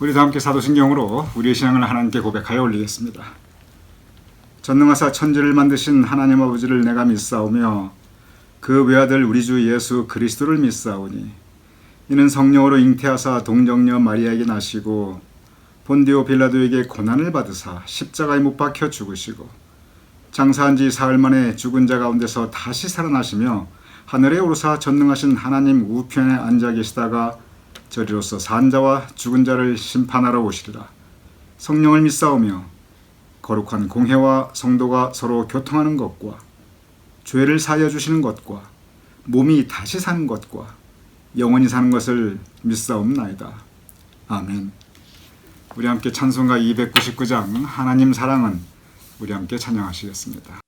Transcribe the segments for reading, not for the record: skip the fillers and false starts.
우리도 함께 사도신경으로 우리의 신앙을 하나님께 고백하여 올리겠습니다. 전능하사 천지를 만드신 하나님 아버지를 내가 믿사오며 그 외아들 우리 주 예수 그리스도를 믿사오니 이는 성령으로 잉태하사 동정녀 마리아에게 나시고 본디오 빌라도에게 고난을 받으사 십자가에 못 박혀 죽으시고 장사한 지 사흘 만에 죽은 자 가운데서 다시 살아나시며 하늘에 오르사 전능하신 하나님 우편에 앉아 계시다가 저리로서 산 자와 죽은 자를 심판하러 오시리라. 성령을 믿사오며 거룩한 공회와 성도가 서로 교통하는 것과 죄를 사하여 주시는 것과 몸이 다시 사는 것과 영원히 사는 것을 믿사옵나이다. 아멘. 우리 함께 찬송가 299장 하나님 사랑은 우리 함께 찬양하시겠습니다.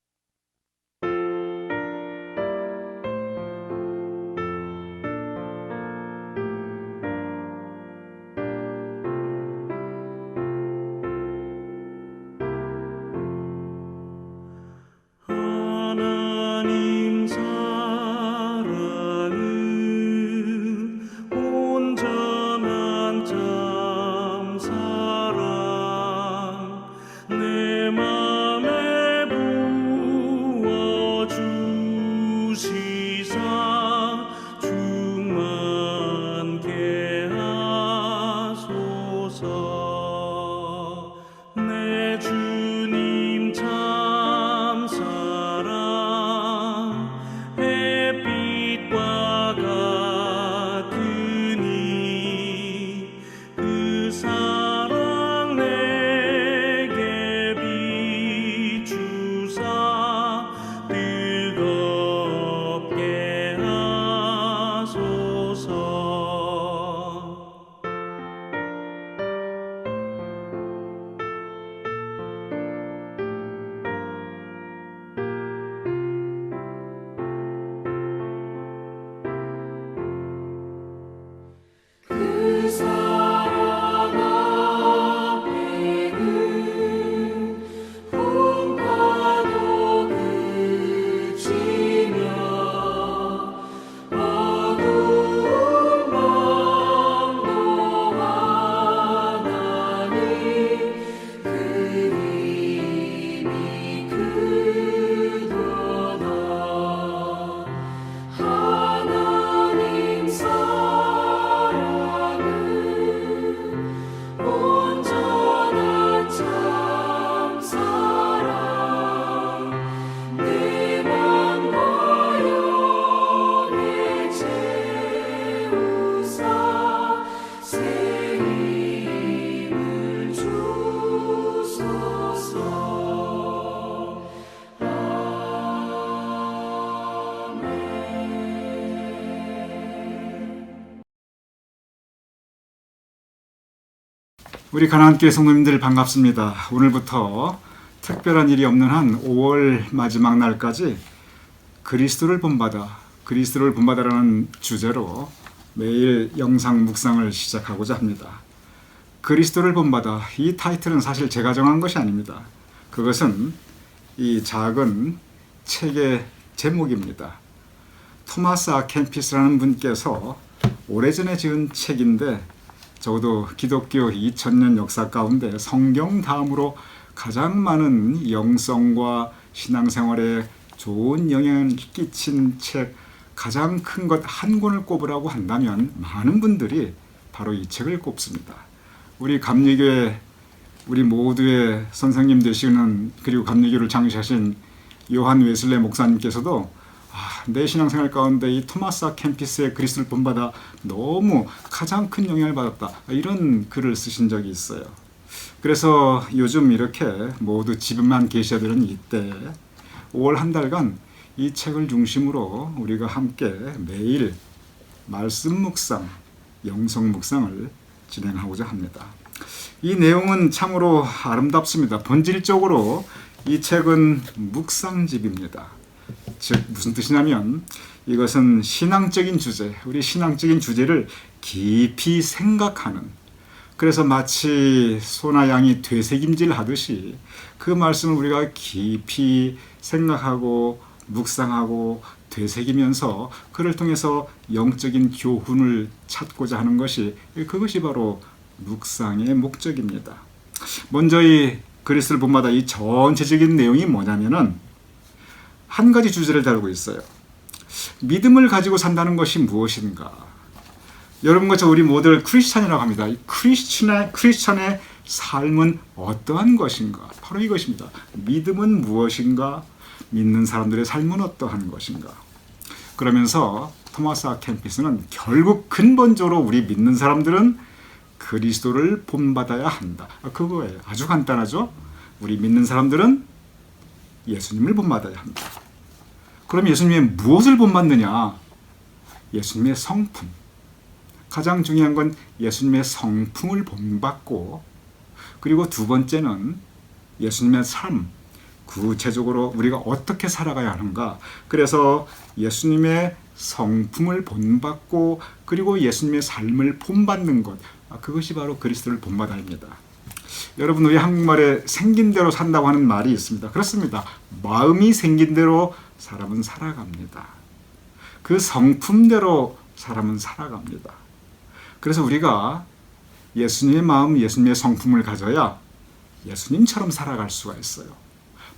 우리 가나안교회 성도님들 반갑습니다. 오늘부터 특별한 일이 없는 한 5월 마지막 날까지 그리스도를 본받아라는 주제로 매일 영상 묵상을 시작하고자 합니다. 그리스도를 본받아, 이 타이틀은 사실 제가 정한 것이 아닙니다. 그것은 이 작은 책의 제목입니다. 토마스 아 캠피스라는 분께서 오래전에 지은 책인데 적어도 기독교 2000년 역사 가운데 성경 다음으로 가장 많은 영성과 신앙생활에 좋은 영향을 끼친 책, 가장 큰 것 한 권을 꼽으라고 한다면 많은 분들이 바로 이 책을 꼽습니다. 우리 감리교회, 우리 모두의 선생님 되시는, 그리고 감리교를 창시하신 요한 웨슬레 목사님께서도 내 신앙생활 가운데 이 토마스 아 캠피스의 그리스도를 본받아 너무 가장 큰 영향을 받았다, 이런 글을 쓰신 적이 있어요. 그래서 요즘 이렇게 모두 집에만 계셔야 되는 이때 5월 한 달간 이 책을 중심으로 우리가 함께 매일 말씀 묵상, 영성 묵상을 진행하고자 합니다. 이 내용은 참으로 아름답습니다. 본질적으로 이 책은 묵상집입니다. 즉 무슨 뜻이냐면 이것은 신앙적인 주제, 우리 신앙적인 주제를 깊이 생각하는, 그래서 마치 소나 양이 되새김질 하듯이 그 말씀을 우리가 깊이 생각하고 묵상하고 되새기면서 그를 통해서 영적인 교훈을 찾고자 하는 것이, 그것이 바로 묵상의 목적입니다. 먼저 이 그리스도를 본받아 이 전체적인 내용이 뭐냐면은 한 가지 주제를 다루고 있어요. 믿음을 가지고 산다는 것이 무엇인가? 여러분과 저 우리 모두를 크리스찬이라고 합니다. 이 크리스찬의 삶은 어떠한 것인가? 바로 이것입니다. 믿음은 무엇인가? 믿는 사람들의 삶은 어떠한 것인가? 그러면서 토마스 아 캠피스는 결국 근본적으로 우리 믿는 사람들은 그리스도를 본받아야 한다. 그거예요. 아주 간단하죠? 우리 믿는 사람들은 예수님을 본받아야 한다. 그럼 예수님의 무엇을 본받느냐? 예수님의 성품. 가장 중요한 건 예수님의 성품을 본받고, 그리고 두 번째는 예수님의 삶. 구체적으로 우리가 어떻게 살아가야 하는가. 그래서 예수님의 성품을 본받고, 그리고 예수님의 삶을 본받는 것. 그것이 바로 그리스도를 본받아입니다. 여러분, 우리 한국말에 생긴 대로 산다고 하는 말이 있습니다. 그렇습니다. 마음이 생긴 대로 사람은 살아갑니다. 그 성품대로 사람은 살아갑니다. 그래서 우리가 예수님의 마음, 예수님의 성품을 가져야 예수님처럼 살아갈 수가 있어요.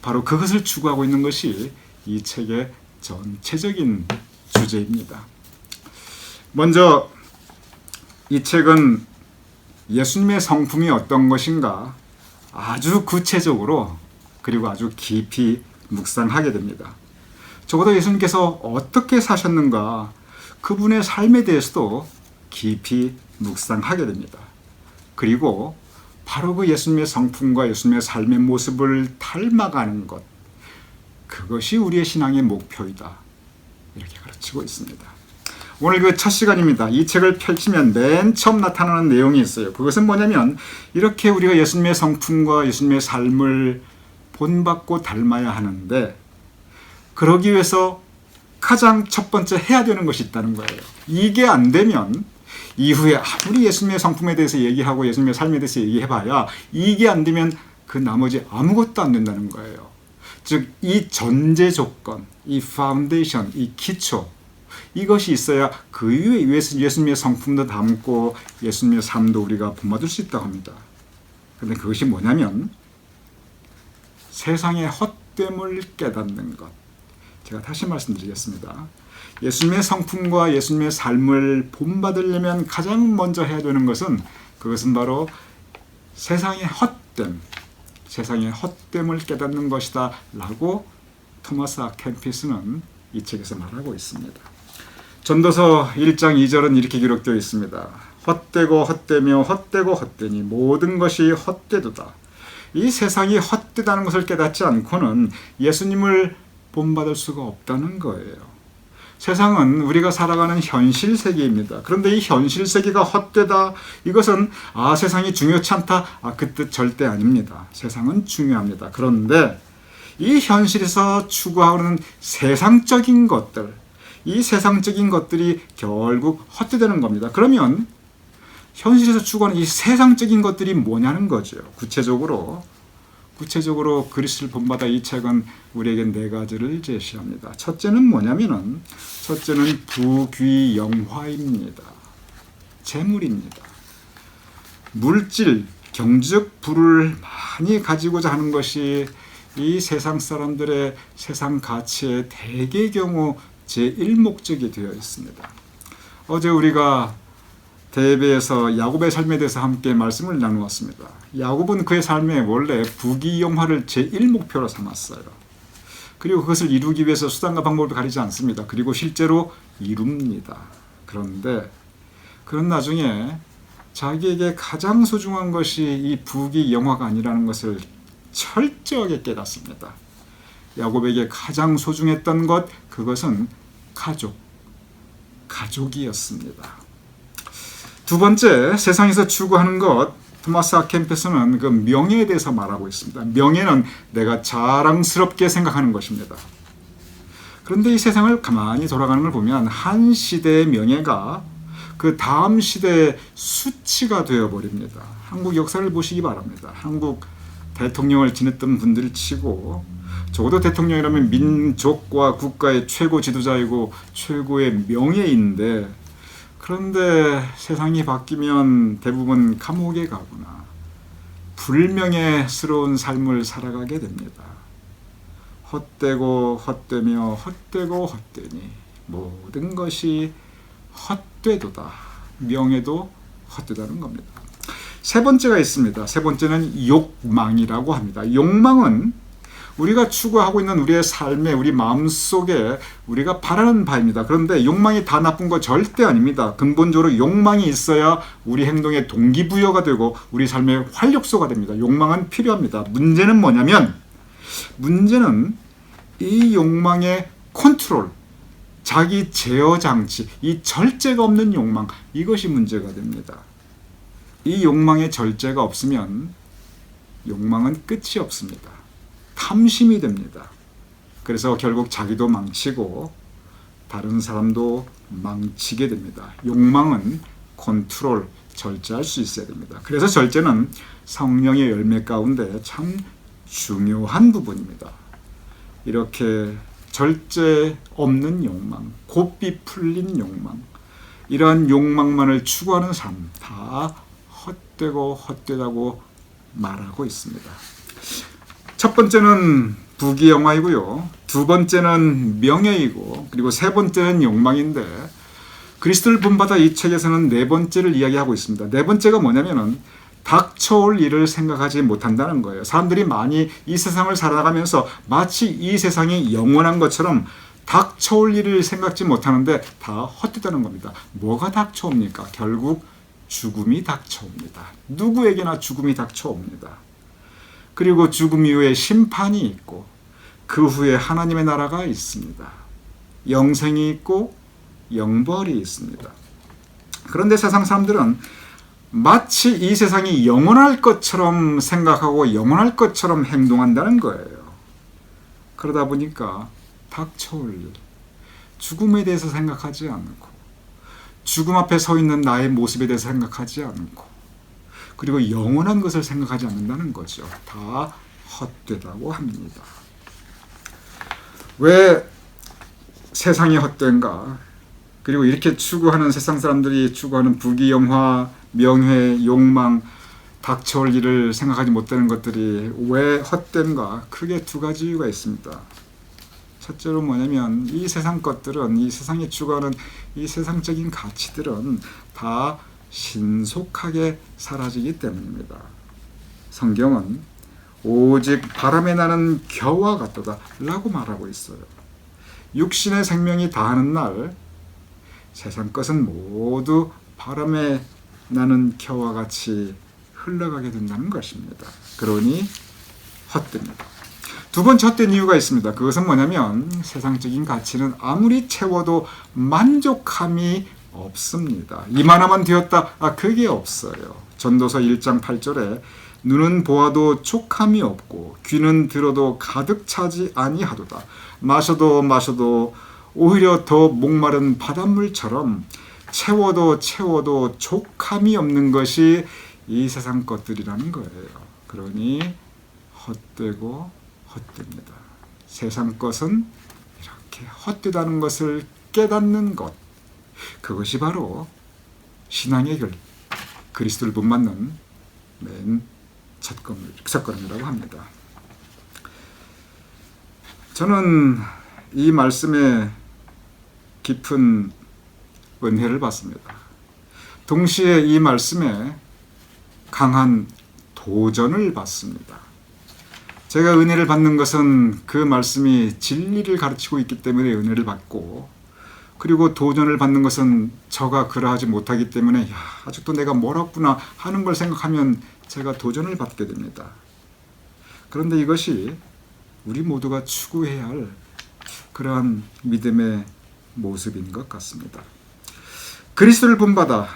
바로 그것을 추구하고 있는 것이 이 책의 전체적인 주제입니다. 먼저 이 책은 예수님의 성품이 어떤 것인가 아주 구체적으로 그리고 아주 깊이 묵상하게 됩니다. 적어도 예수님께서 어떻게 사셨는가, 그분의 삶에 대해서도 깊이 묵상하게 됩니다. 그리고 바로 그 예수님의 성품과 예수님의 삶의 모습을 닮아가는 것, 그것이 우리의 신앙의 목표이다. 이렇게 가르치고 있습니다. 오늘 그 첫 시간입니다. 이 책을 펼치면 맨 처음 나타나는 내용이 있어요. 그것은 뭐냐면, 이렇게 우리가 예수님의 성품과 예수님의 삶을 본받고 닮아야 하는데, 그러기 위해서 가장 첫 번째 해야 되는 것이 있다는 거예요. 이게 안 되면 이후에 아무리 예수님의 성품에 대해서 얘기하고 예수님의 삶에 대해서 얘기해봐야 이게 안 되면 그 나머지 아무것도 안 된다는 거예요. 즉, 이 전제 조건, 이 파운데이션, 이 기초, 이것이 있어야 그 이후에 예수님의 성품도 담고 예수님의 삶도 우리가 본받을 수 있다고 합니다. 그런데 그것이 뭐냐면 세상의 헛됨을 깨닫는 것. 제가 다시 말씀드리겠습니다. 예수님의 성품과 예수님의 삶을 본받으려면 가장 먼저 해야 되는 것은, 그것은 바로 세상의 헛됨을 깨닫는 것이다 라고 토마스 아 캠피스는 이 책에서 말하고 있습니다. 전도서 1장 2절은 이렇게 기록되어 있습니다. 헛되고 헛되며 헛되고 헛되니 모든 것이 헛되도다. 이 세상이 헛되다는 것을 깨닫지 않고는 예수님을 본받을 수가 없다는 거예요. 세상은 우리가 살아가는 현실 세계입니다. 그런데 이 현실 세계가 헛되다, 이것은 세상이 중요치 않다, 그 뜻 절대 아닙니다. 세상은 중요합니다. 그런데 이 현실에서 추구하는 세상적인 것들, 이 세상적인 것들이 결국 헛되다는 겁니다. 그러면 현실에서 추구하는 이 세상적인 것들이 뭐냐는 거죠. 구체적으로 그리스도를 본받아 이 책은 우리에게 네 가지를 제시합니다. 첫째는 뭐냐면은, 첫째는 부귀영화입니다. 재물입니다. 물질, 경제적 부를 많이 가지고자 하는 것이 이 세상 사람들의 세상 가치의 대개 경우 제1목적이 되어 있습니다. 어제 우리가 대배에서 야곱의 삶에 대해서 함께 말씀을 나누었습니다. 야곱은 그의 삶에 원래 부귀영화를 제1목표로 삼았어요. 그리고 그것을 이루기 위해서 수단과 방법을 가리지 않습니다. 그리고 실제로 이룹니다. 그런 나중에 자기에게 가장 소중한 것이 이 부귀영화가 아니라는 것을 철저하게 깨닫습니다. 야곱에게 가장 소중했던 것, 그것은 가족이었습니다. 두 번째, 세상에서 추구하는 것, 토마스 아 캠피스는 그 명예에 대해서 말하고 있습니다. 명예는 내가 자랑스럽게 생각하는 것입니다. 그런데 이 세상을 가만히 돌아가는 걸 보면 한 시대의 명예가 그 다음 시대의 수치가 되어버립니다. 한국 역사를 보시기 바랍니다. 한국 대통령을 지냈던 분들 치고, 적어도 대통령이라면 민족과 국가의 최고 지도자이고 최고의 명예인데, 그런데 세상이 바뀌면 대부분 감옥에 가거나 불명예스러운 삶을 살아가게 됩니다. 헛되고 헛되며 헛되고 헛되니 모든 것이 헛되도다. 명예도 헛되다는 겁니다. 세 번째가 있습니다. 세 번째는 욕망이라고 합니다. 욕망은 우리가 추구하고 있는 우리의 삶에, 우리 마음속에 우리가 바라는 바입니다. 그런데 욕망이 다 나쁜 거 절대 아닙니다. 근본적으로 욕망이 있어야 우리 행동의 동기부여가 되고 우리 삶의 활력소가 됩니다. 욕망은 필요합니다. 문제는 뭐냐면, 문제는 이 욕망의 컨트롤, 자기 제어 장치, 이 절제가 없는 욕망, 이것이 문제가 됩니다. 이 욕망의 절제가 없으면 욕망은 끝이 없습니다. 탐심이 됩니다. 그래서 결국 자기도 망치고 다른 사람도 망치게 됩니다. 욕망은 컨트롤, 절제할 수 있어야 됩니다. 그래서 절제는 성령의 열매 가운데 참 중요한 부분입니다. 이렇게 절제 없는 욕망, 고삐 풀린 욕망, 이러한 욕망만을 추구하는 삶, 다 헛되고 헛되다고 말하고 있습니다. 첫 번째는 부귀영화이고요. 두 번째는 명예이고, 그리고 세 번째는 욕망인데, 그리스도를 본받아 이 책에서는 네 번째를 이야기하고 있습니다. 네 번째가 뭐냐면은 닥쳐올 일을 생각하지 못한다는 거예요. 사람들이 많이 이 세상을 살아가면서 마치 이 세상이 영원한 것처럼 닥쳐올 일을 생각지 못하는데 다 헛되다는 겁니다. 뭐가 닥쳐옵니까? 결국 죽음이 닥쳐옵니다. 누구에게나 죽음이 닥쳐옵니다. 그리고 죽음 이후에 심판이 있고 그 후에 하나님의 나라가 있습니다. 영생이 있고 영벌이 있습니다. 그런데 세상 사람들은 마치 이 세상이 영원할 것처럼 생각하고 영원할 것처럼 행동한다는 거예요. 그러다 보니까 닥쳐올 일, 죽음에 대해서 생각하지 않고, 죽음 앞에 서 있는 나의 모습에 대해서 생각하지 않고, 그리고 영원한 것을 생각하지 않는다는 거죠. 다 헛되다고 합니다. 왜 세상이 헛된가? 그리고 이렇게 추구하는 세상 사람들이 추구하는 부귀영화, 명예, 욕망, 닥쳐올 일을 생각하지 못하는 것들이 왜 헛된가? 크게 두 가지 이유가 있습니다. 첫째로 뭐냐면 이 세상 것들은, 이 세상이 추구하는 이 세상적인 가치들은 다 신속하게 사라지기 때문입니다. 성경은 오직 바람에 나는 겨와 같도다 라고 말하고 있어요. 육신의 생명이 다하는 날 세상 것은 모두 바람에 나는 겨와 같이 흘러가게 된다는 것입니다. 그러니 헛됩니다. 두 번째 헛된 이유가 있습니다. 그것은 뭐냐면 세상적인 가치는 아무리 채워도 만족함이 없습니다. 이만하면 되었다. 그게 없어요. 전도서 1장 8절에 눈은 보아도 촉함이 없고 귀는 들어도 가득 차지 아니하도다. 마셔도 마셔도 오히려 더 목마른 바닷물처럼 채워도 채워도 촉함이 없는 것이 이 세상 것들이라는 거예요. 그러니 헛되고 헛됩니다. 세상 것은 이렇게 헛되다는 것을 깨닫는 것, 그것이 바로 신앙의 길, 그리스도를 본받는 맨 첫걸음이라고 합니다. 저는 이 말씀에 깊은 은혜를 받습니다. 동시에 이 말씀에 강한 도전을 받습니다. 제가 은혜를 받는 것은 그 말씀이 진리를 가르치고 있기 때문에 은혜를 받고, 그리고 도전을 받는 것은 저가 그러하지 못하기 때문에 야, 아직도 내가 멀었구나 하는 걸 생각하면 제가 도전을 받게 됩니다. 그런데 이것이 우리 모두가 추구해야 할 그러한 믿음의 모습인 것 같습니다. 그리스도를 본받아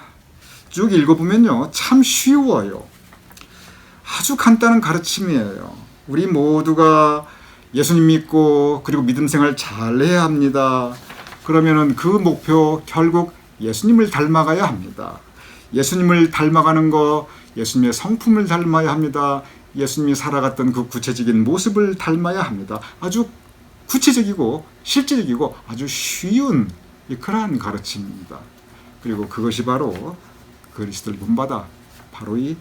쭉 읽어보면요, 참 쉬워요. 아주 간단한 가르침이에요. 우리 모두가 예수님 믿고 그리고 믿음 생활 잘해야 합니다. 그러면은 그 목표 결국 예수님을 닮아가야 합니다. 예수님을 닮아가는 거, 예수님의 성품을 닮아야 합니다. 예수님이 살아갔던 그 구체적인 모습을 닮아야 합니다. 아주 구체적이고 실제적이고 아주 쉬운 그러한 가르침입니다. 그리고 그것이 바로 그리스도를 본받아 바로 이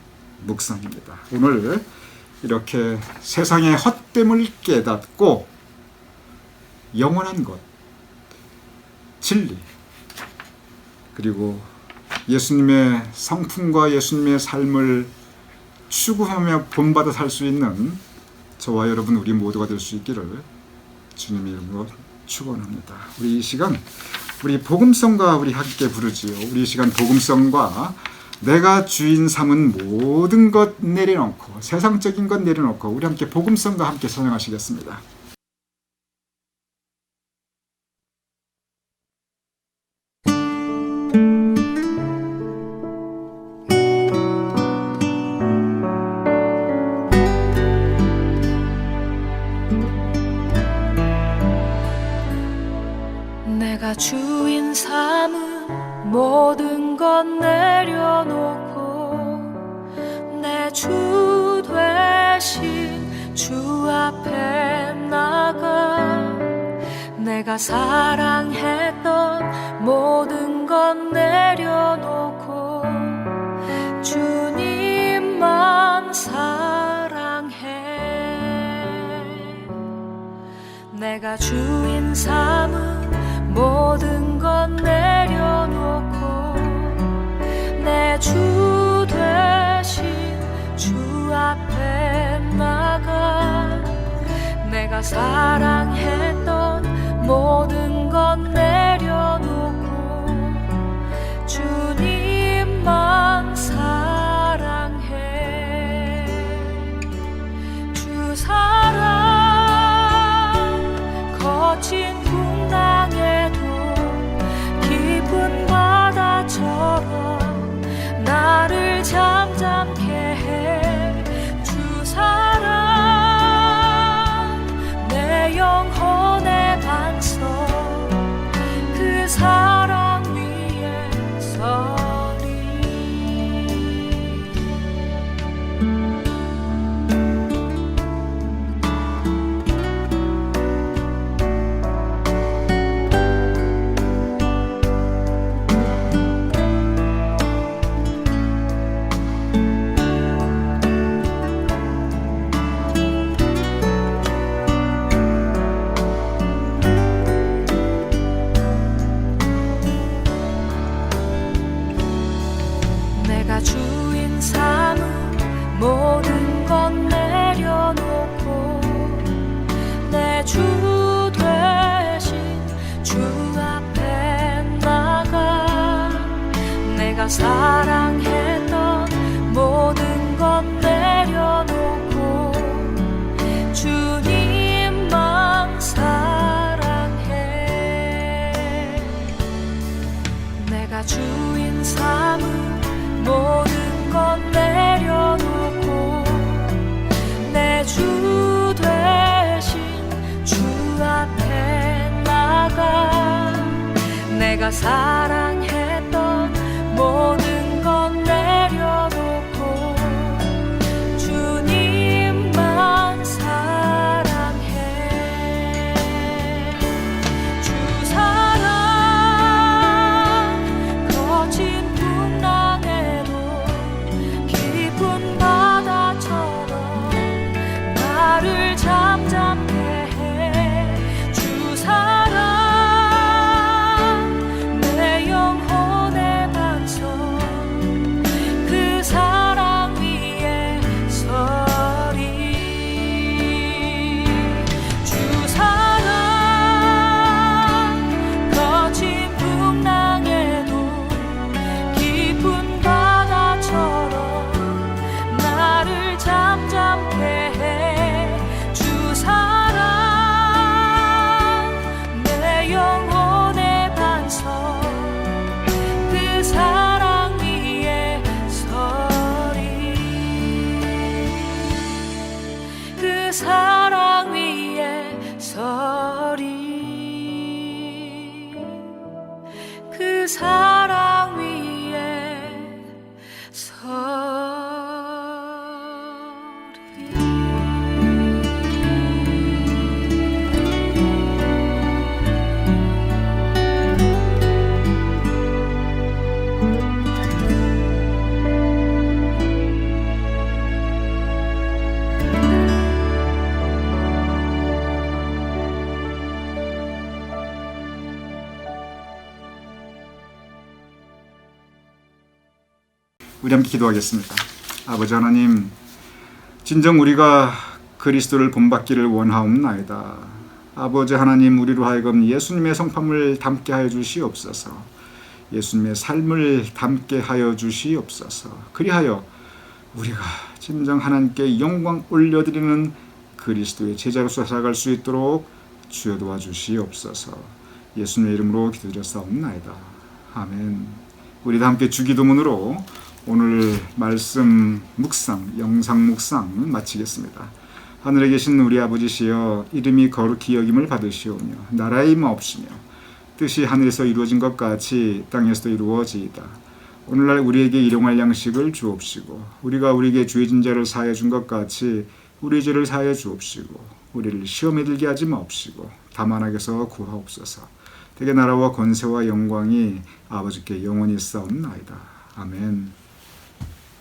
묵상입니다. 오늘 이렇게 세상의 헛됨을 깨닫고 영원한 것, 진리, 그리고 예수님의 성품과 예수님의 삶을 추구하며 본받아 살 수 있는 저와 여러분 우리 모두가 될 수 있기를 주님의 이름으로 축원합니다. 우리 이 시간 우리 복음성과 우리 함께 부르지요. 우리 이 시간 복음성과 내가 주인 삼은 모든 것 내려놓고 세상적인 것 내려놓고 우리 함께 복음성과 함께 찬양하시겠습니다. 내가 주인 삼은 모든 것 내려놓고 내 주 되신 주 앞에 나가 내가 사랑했던 모든 것 내려놓고 주님만 사랑해. 내가 주인 삼은 모든 것 내려놓고 내 주 되신 주 앞에 나가 내가 사랑했던 모든 것 내려놓고 주님만 사랑해. 주 사랑 거친 풍랑에도 깊은 바다처럼 나를 잠잠케 해. 주 사랑 내 영혼의 반석 그 사랑 위에 서리. 내가 주인 삼은 모든 것 내려놓고 내 주 되신 주 앞에 나가 내가 사랑했던 모든 것 내려놓고 주님만 사랑해. 내가 주인 삼은 모든 것 내려놓고 내 주 되신 주 앞에 나가 내가 사랑했던 모든 것 내려놓고 주님만 사랑해. 주 사랑 거친 풍랑에도 깊은 바다처럼 나를 잠잠케 해. 주 사랑 내 영혼의 반석 그 사랑 위에 서리. 주 사랑 거친 풍랑에도 깊은 바다처럼 나를 잠잠케 해. 주 사랑 내 영혼의 반석 그 사랑 위에 서리. 그 사랑 위에 서리. 그 사랑 위에 서리. 우리 함께 기도하겠습니다. 아버지 하나님, 진정 우리가 그리스도를 본받기를 원하옵나이다. 아버지 하나님, 우리로 하여금 예수님의 성품을 담게 하여 주시옵소서. 예수님의 삶을 담게 하여 주시옵소서. 그리하여 우리가 진정 하나님께 영광 올려드리는 그리스도의 제자로서 살아갈 수 있도록 주여 도와주시옵소서. 예수님의 이름으로 기도드렸사옵나이다. 아멘. 우리 다 함께 주기도문으로 오늘 말씀 묵상, 영상 묵상 마치겠습니다. 하늘에 계신 우리 아버지시여, 이름이 거룩히 여김을 받으시오며 나라의 임하옵시며 뜻이 하늘에서 이루어진 것 같이 땅에서도 이루어지이다. 오늘날 우리에게 일용할 양식을 주옵시고 우리가 우리에게 죄진 자를 사하여 준 것 같이 우리 죄를 사하여 주옵시고 우리를 시험에 들게 하지 마옵시고 다만 악에서 구하옵소서. 대개 나라와 권세와 영광이 아버지께 영원히 있사옵나이다. 아멘.